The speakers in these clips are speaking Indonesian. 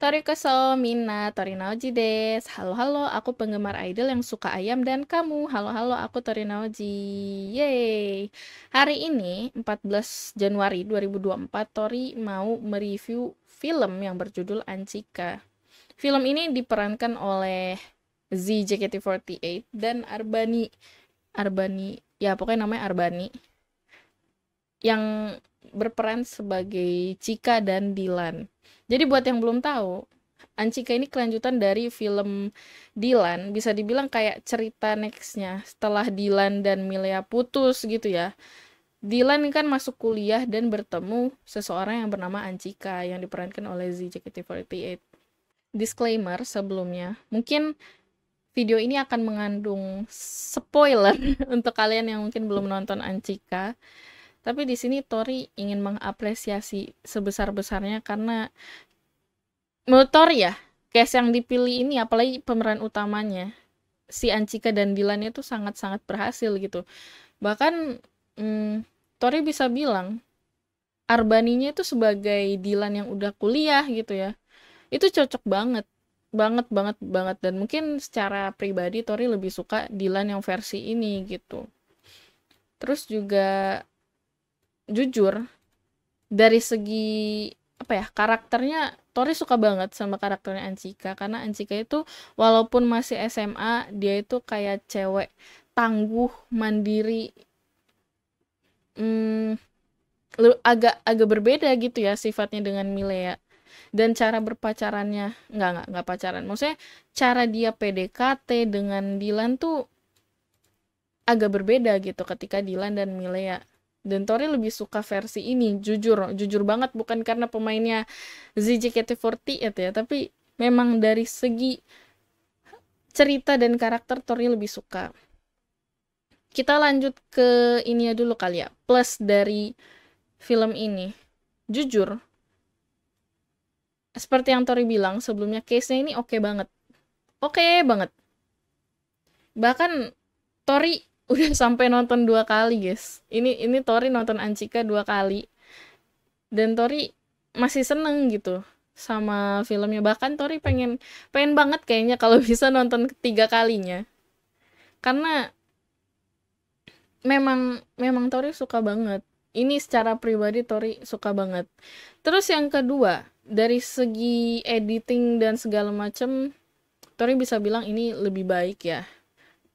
Torikoso Mina Torinaoji des. Halo halo, aku penggemar idol yang suka ayam dan kamu. Halo halo, aku Torinaoji. Yeay. Hari ini 14 Januari 2024 Tori mau mereview film yang berjudul Anchika. Film ini diperankan oleh ZJKT48 dan Arbani. Ya pokoknya namanya Arbani yang berperan sebagai Chika dan Dilan. Jadi buat yang belum tahu, Anchika ini kelanjutan dari film Dilan, bisa dibilang kayak cerita nextnya setelah Dilan dan Milea putus gitu ya. Dilan kan masuk kuliah dan bertemu seseorang yang bernama Anchika yang diperankan oleh ZJKT48. Disclaimer sebelumnya, mungkin video ini akan mengandung spoiler untuk kalian yang mungkin belum nonton Anchika. Tapi di sini Tori ingin mengapresiasi sebesar-besarnya karena menurut Tori ya, cast yang dipilih ini apalagi pemeran utamanya si Anchika dan Dilan itu sangat-sangat berhasil gitu. Bahkan Tori bisa bilang Arbaninya itu sebagai Dilan yang udah kuliah gitu ya. Itu cocok banget. Banget banget banget dan mungkin secara pribadi Tori lebih suka Dilan yang versi ini gitu. Terus juga jujur dari segi apa ya, karakternya Tori suka banget sama karakternya Anchika karena Anchika itu walaupun masih SMA dia itu kayak cewek tangguh, mandiri, hmm, agak berbeda gitu ya sifatnya dengan Milea. Dan cara berpacarannya nggak pacaran, maksudnya cara dia PDKT dengan Dilan tuh agak berbeda gitu ketika Dilan dan Milea. Dan Tori lebih suka versi ini, jujur banget, bukan karena pemainnya ZJKT48 ya, tapi memang dari segi cerita dan karakter Tori lebih suka. Kita lanjut ke ini ya dulu kali ya, plus dari film ini. Jujur, seperti yang Tori bilang sebelumnya, case-nya ini oke banget. Oke banget. Bahkan Tori udah sampai nonton 2 kali, guys. Ini Tori nonton Anchika 2 kali. Dan Tori masih seneng gitu sama filmnya. Bahkan Tori pengen banget kayaknya kalau bisa nonton ketiga kalinya. Karena memang Tori suka banget. Ini secara pribadi Tori suka banget. Terus yang kedua, dari segi editing dan segala macem, Tori bisa bilang ini lebih baik ya.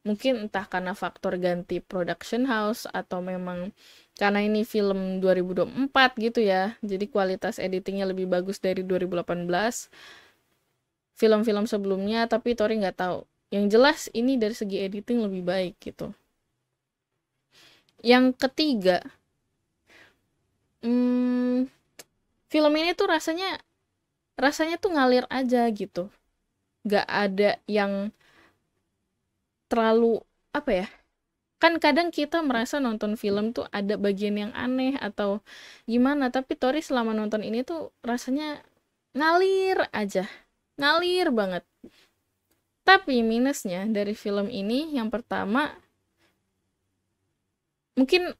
Mungkin entah karena faktor ganti production house atau memang karena ini film 2024 gitu ya. Jadi kualitas editingnya lebih bagus dari 2018 film-film sebelumnya, tapi Tori nggak tahu. Yang jelas ini dari segi editing lebih baik gitu. Yang ketiga, film ini tuh rasanya tuh ngalir aja gitu. Nggak ada yang terlalu apa ya, kan kadang kita merasa nonton film tuh ada bagian yang aneh atau gimana, tapi Tori selama nonton ini tuh rasanya ngalir aja, ngalir banget. Tapi minusnya dari film ini yang pertama, mungkin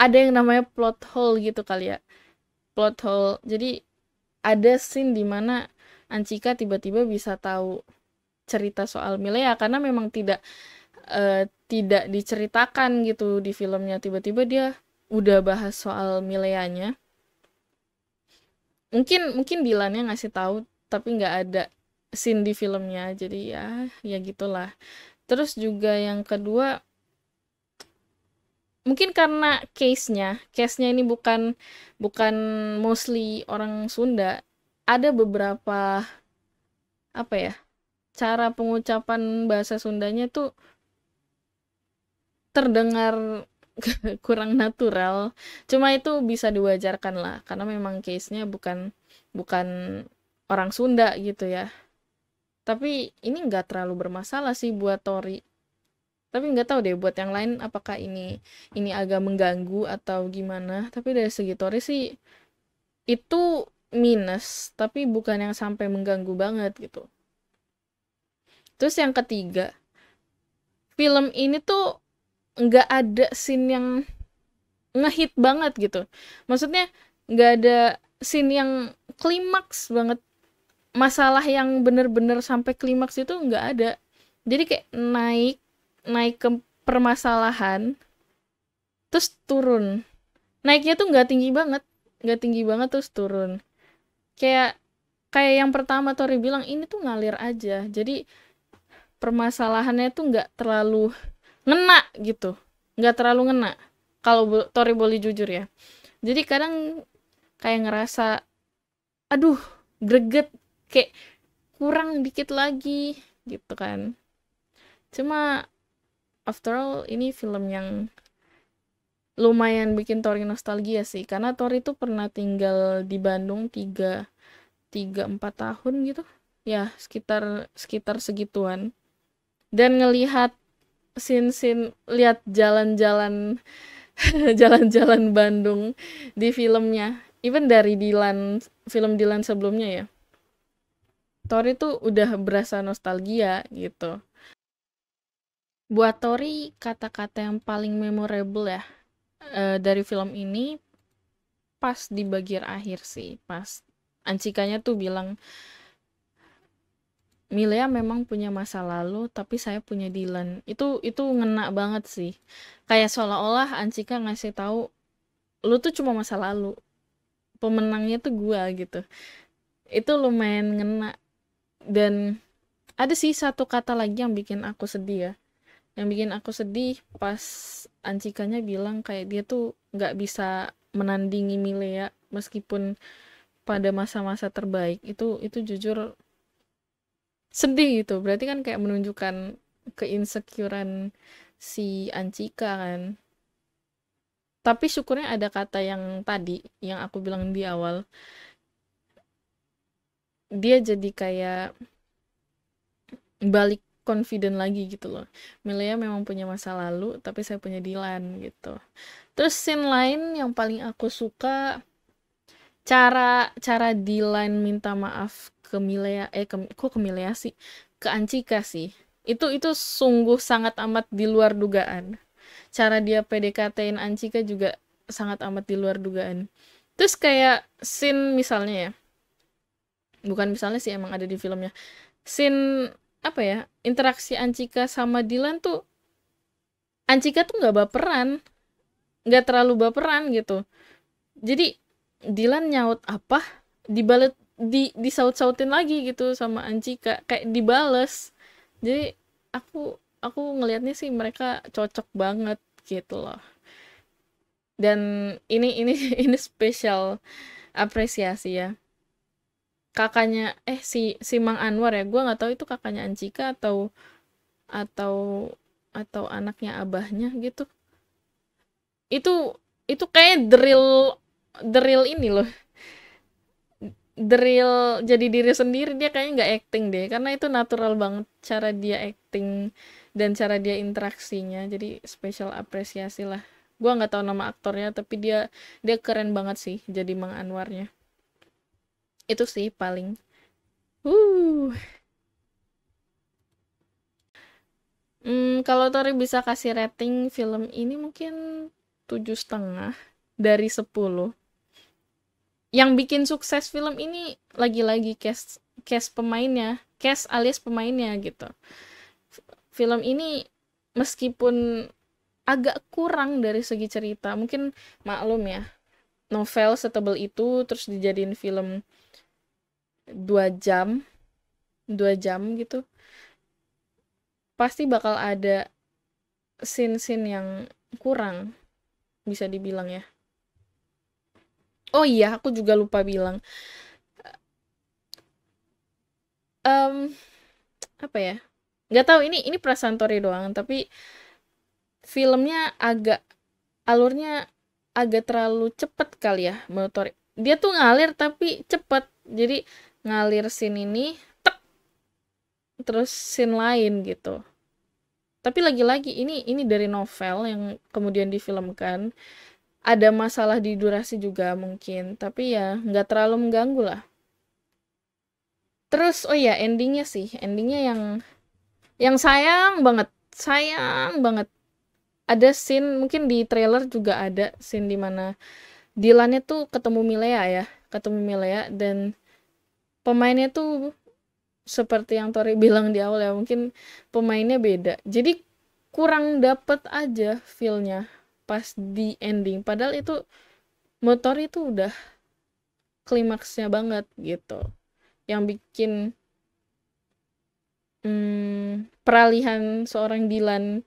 ada yang namanya plot hole gitu kali ya, plot hole. Jadi ada scene dimana Anchika tiba-tiba bisa tahu cerita soal Milea karena memang tidak diceritakan gitu di filmnya, tiba-tiba dia udah bahas soal Mileanya. Mungkin Dilannya ngasih tahu tapi nggak ada scene di filmnya, jadi ya gitulah. Terus juga yang kedua, mungkin karena case-nya ini bukan bukan mostly orang Sunda, ada beberapa apa ya, cara pengucapan bahasa Sundanya tuh terdengar kurang natural. Cuma itu bisa diwajarkan lah karena memang case-nya bukan bukan orang Sunda gitu ya. Tapi ini nggak terlalu bermasalah sih buat Tori. Tapi nggak tahu deh buat yang lain apakah ini agak mengganggu atau gimana. Tapi dari segi Tori sih itu minus, tapi bukan yang sampai mengganggu banget gitu. Terus yang ketiga, film ini tuh nggak ada scene yang ngehit banget gitu. Maksudnya nggak ada scene yang klimaks banget. masalah yang bener-bener sampai klimaks itu nggak ada. Jadi kayak naik naik ke permasalahan terus turun. Naiknya tuh nggak tinggi banget terus turun. Kayak kayak yang pertama Tori bilang ini tuh ngalir aja. Jadi permasalahannya tuh nggak terlalu ngena gitu, nggak terlalu ngena. Kalau Tori boleh jujur ya. Jadi kadang kayak ngerasa, aduh, greget, kayak kurang dikit lagi gitu kan. Cuma after all ini film yang lumayan bikin Tori nostalgia sih, karena Tori tuh pernah tinggal di Bandung 3-4 tahun gitu. Ya, sekitar sekitar segituan. Dan ngelihat scene-scene, lihat jalan-jalan jalan-jalan Bandung di filmnya. Even dari Dilan, film Dilan sebelumnya ya. Tori tuh udah berasa nostalgia gitu. Buat Tori, kata-kata yang paling memorable ya dari film ini pas di bagian akhir sih. Pas Ancikanya tuh bilang, Milea memang punya masa lalu, tapi saya punya Dilan. Itu ngena banget sih. Kayak seolah-olah Ancika ngasih tahu, lu tuh cuma masa lalu. Pemenangnya tuh gua gitu. Itu lumayan ngena. Dan ada sih satu kata lagi yang bikin aku sedih ya. Yang bikin aku sedih pas Ancikanya bilang kayak dia tuh nggak bisa menandingi Milea meskipun pada masa-masa terbaik. Itu jujur sedih gitu. Berarti kan kayak menunjukkan keinsecurean si Ancika kan. Tapi syukurnya ada kata yang tadi yang aku bilang di awal. Dia jadi kayak balik confident lagi gitu loh. Milea memang punya masa lalu, tapi saya punya Dilan gitu. Terus scene lain yang paling aku suka, cara cara Dilan minta maaf ke Milea, kok ke Milea sih? Ke Ancika sih. Itu sungguh sangat amat di luar dugaan. Cara dia PDKT-in Ancika juga sangat amat di luar dugaan. Terus kayak scene misalnya ya, bukan misalnya sih, emang ada di filmnya. Scene apa ya, interaksi Ancika sama Dilan tuh, Ancika tuh nggak baperan, nggak terlalu baperan gitu. Jadi Dilan nyaut apa, dibalet, disaut-sautin lagi gitu sama Ancika, kayak dibales. Jadi aku ngelihatnya sih mereka cocok banget gitu loh. Dan ini ini spesial apresiasi ya. Kakaknya si Mang Anwar ya, gue nggak tahu itu kakaknya Ancika atau atau anaknya abahnya gitu. Itu kayak the real ini loh, the real jadi diri sendiri. Dia kayaknya nggak acting deh, karena itu natural banget cara dia acting dan cara dia interaksinya. Jadi special apresiasi lah. Gua nggak tahu nama aktornya, tapi dia dia keren banget sih jadi Mang Anwarnya. Itu sih paling. uh Kalau Tori bisa kasih rating film ini mungkin 7,5 dari 10. Yang bikin sukses film ini lagi-lagi cast cast pemainnya, cast alias pemainnya gitu. Film ini meskipun agak kurang dari segi cerita, mungkin maklum ya, novel setebal itu terus dijadiin film 2 jam 2 jam gitu, pasti bakal ada scene-scene yang kurang, bisa dibilang ya. Oh iya, aku juga lupa bilang. Em, apa ya? Nggak tahu ini perasaan Tori doang, tapi filmnya alurnya agak terlalu cepet kali ya menurut Tori. Dia tuh ngalir tapi cepet. Jadi ngalir scene ini, tek, terus scene lain gitu. Tapi lagi-lagi ini dari novel yang kemudian difilmkan. Ada masalah di durasi juga mungkin, tapi ya nggak terlalu mengganggu lah. Terus oh ya, endingnya sih, endingnya yang sayang banget. Ada scene, mungkin di trailer juga ada scene dimana Dylannya tuh ketemu Milea ya, dan pemainnya tuh seperti yang Tori bilang di awal ya, mungkin pemainnya beda. Jadi kurang dapet aja feel-nya pas di ending. Padahal itu motor itu udah klimaksnya banget gitu. Yang bikin peralihan seorang Dylan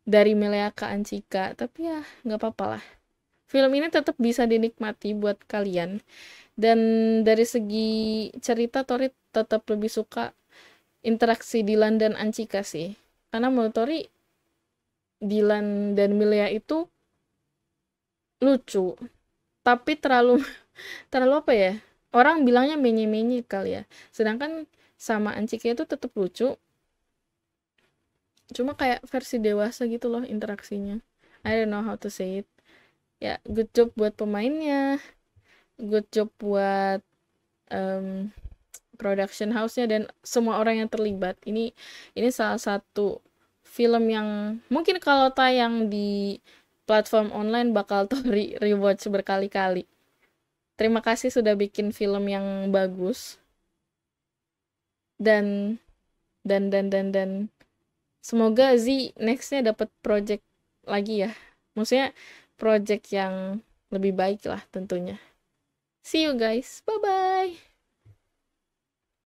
dari Melea ke Anchika. Tapi ya nggak apa-apa lah. Film ini tetap bisa dinikmati buat kalian. Dan dari segi cerita Tori tetap lebih suka interaksi Dylan dan Anchika sih. Karena menurut Tori Dylan dan Milea itu lucu, tapi terlalu terlalu apa ya? Orang bilangnya menye-menye kali ya. Sedangkan sama Anchika itu tetap lucu, cuma kayak versi dewasa gitu loh interaksinya. I don't know how to say it. Ya, good job buat pemainnya, good job buat production house-nya dan semua orang yang terlibat. Ini salah satu film yang mungkin kalau tayang di platform online bakal Tori rewatch berkali-kali. Terima kasih sudah bikin film yang bagus. Dan semoga Z nextnya dapat project lagi ya. Maksudnya project yang lebih baik lah tentunya. See you guys. Bye bye.